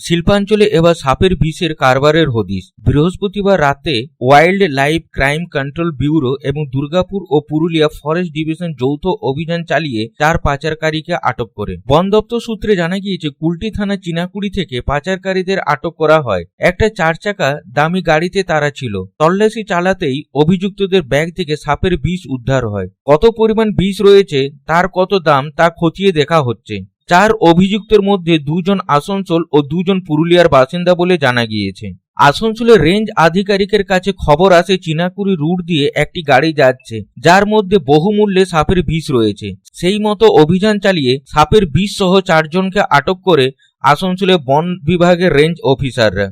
শিল্পাঞ্চলে এবার সাপের বিষের কারবারের হদিশ। বৃহস্পতিবার রাতে wild life crime control bureau এবং দুর্গাপুর ও পুরুলিয়া ফরেস্ট ডিভিশন যৌথ অভিযান চালিয়ে 4 পাচারকারীকে আটক করে। বন দপ্তর সূত্রে জানা গিয়েছে, কুলটি থানা চিনাকুড়ি থেকে পাচারকারীদের আটক করা হয়। একটা 4 চাকা দামি গাড়িতে তারা ছিল। তল্লাশি চালাতেই অভিযুক্তদের ব্যাগ থেকে সাপের বিষ উদ্ধার হয়। কত পরিমাণ বিষ রয়েছে, তার কত দাম, তা খতিয়ে দেখা হচ্ছে। 4 অভিযুক্তের মধ্যে 2 জন আসানসোল ও 2 জন পুরুলিয়ার বাসিন্দা বলে জানা গিয়েছে। আসানসোলের রেঞ্জ আধিকারিকের কাছে খবর আসে চিনাকুড়ি রুট দিয়ে একটি গাড়ি যাচ্ছে, যার মধ্যে বহুমূল্যে সাপের বিষ রয়েছে। সেই মতো অভিযান চালিয়ে সাপের বিষ সহ 4 জনকে আটক করে আসানসোলের বন বিভাগের রেঞ্জ অফিসাররা।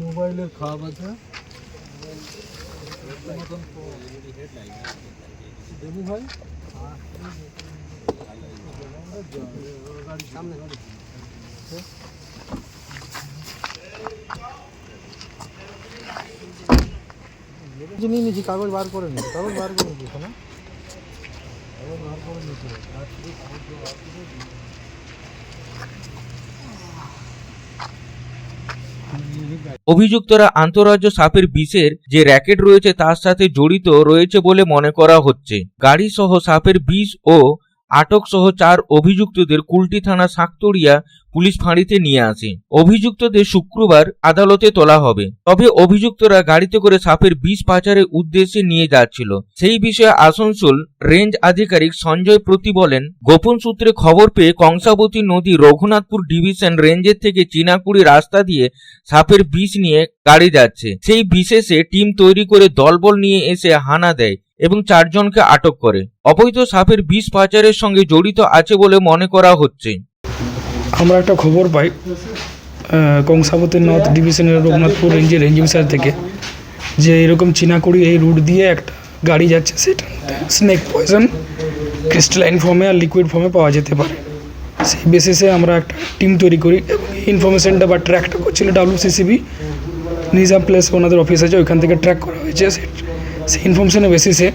মোবাইলের খারাপ আছে দেবু ভাই সামনে নিয়ে নিয়েছি, কাগজ বার করে নিয়েছি, কাগজ বার করে নিয়েছি, কাগজ বার করে নিয়েছি। অভিযুক্তরা আন্তঃরাজ্য সাপের বিষের যে র্যাকেট রয়েছে তার সাথে জড়িত রয়েছে বলে মনে করা হচ্ছে। গাড়ি সহ সাপের বিষ ও আটক সহ 4 অভিযুক্তদের কুলটি থানা শাকতড়িয়া পুলিশ ফাঁড়িতে নিয়ে আসে। অভিযুক্তদের শুক্রবার আদালতে তোলা হবে। তবে অভিযুক্তরা গাড়িতে করে সাপের বিষ পাচারের উদ্দেশ্যে নিয়ে যাচ্ছিল। সেই বিষয়ে আসানসোল রেঞ্জ আধিকারিক সঞ্জয় প্রতি বলেন, গোপন সূত্রে খবর পেয়ে কংসাবতী নদী রঘুনাথপুর ডিভিশন রেঞ্জের থেকে চিনাকুড়ি রাস্তা দিয়ে সাপের বিষ নিয়ে গাড়ি যাচ্ছে। সেই বিশেষে টিম তৈরি করে দলবল নিয়ে এসে হানা দেয় এবং 4 জনকে আটক করে। অবৈধ সাপের বিষ পাচারের সঙ্গে জড়িত আছে বলে মনে করা হচ্ছে। আমরা একটা খবর পাই কংসাবতী নর্থ ডিভিশনের রঘুনাথপুর রেঞ্জের রেঞ্জ অফিসার থেকে, যে এরকম চিনাকুড়ি এই রুট দিয়ে একটা গাড়ি যাচ্ছে, সেটা স্নেক পয়জন ক্রিস্টালাইন ফর্মে আর লিকুইড ফর্মে পাওয়া যেতে পারে। সেই বেসিসে আমরা একটা টিম তৈরি করি এবং ইনফরমেশনটা বা ট্র্যাকটা করছিল WCCB নিজাম প্লেস, ওনাদের অফিস আছে, ওইখান থেকে ট্র্যাক করা হয়েছে। সেই ইনফরমেশনের বেসিসে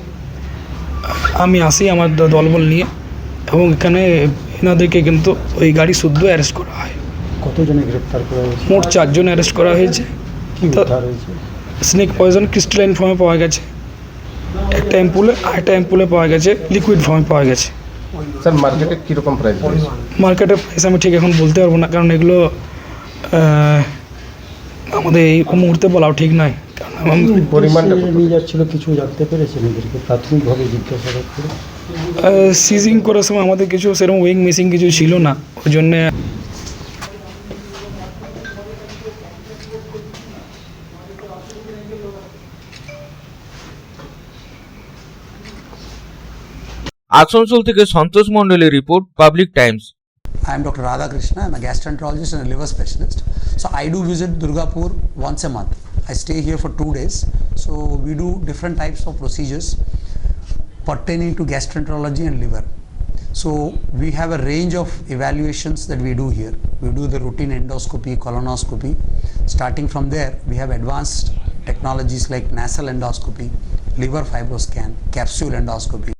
আমি আসি আমার দলবল নিয়ে, এবং এখানে এনাদেরকে কিন্তু ওই গাড়ি শুদ্ধ অ্যারেস্ট করা হয়। কতজনে গ্রেপ্তার করা হয়েছে? মোট 4 জন অ্যারেস্ট করা হয়েছে। স্নেক পয়জন ক্রিস্টালাইন ফর্মে পাওয়া গেছে একটা অ্যাম্পুলে, আর একটা অ্যাম্পুলে পাওয়া গেছে লিকুইড ফর্মে পাওয়া গেছে। স্যার মার্কেটে কীরকম প্রাইস? মার্কেটের প্রাইস আমি ঠিক এখন বলতে পারবো না, কারণ এগুলো আমাদের এই মুহূর্তে বলাও ঠিক নয়। কারণ পরিমাণটা নিয়ে যাচ্ছিল কিছু জানতে পেরেছেন এদেরকে প্রাথমিকভাবে জিজ্ঞাসাবাদ করে? সিজিং করার সময় আমাদের কিছু সেরকম ওয়েং মেশিন কিছু ছিল না, ওই জন্যে আসানসোল থেকে সন্তোষ মণ্ডলের report, public Times. I am Dr. Radha Krishna. I am a gastroenterologist and a liver specialist. So I do visit Durgapur once a month. I stay here for 2 days. So we do different types of procedures pertaining to gastroenterology and liver. So we have a range of evaluations that we do here. We do the routine endoscopy, colonoscopy. Starting from there, we have advanced technologies like nasal endoscopy, liver fibroscan, capsule endoscopy.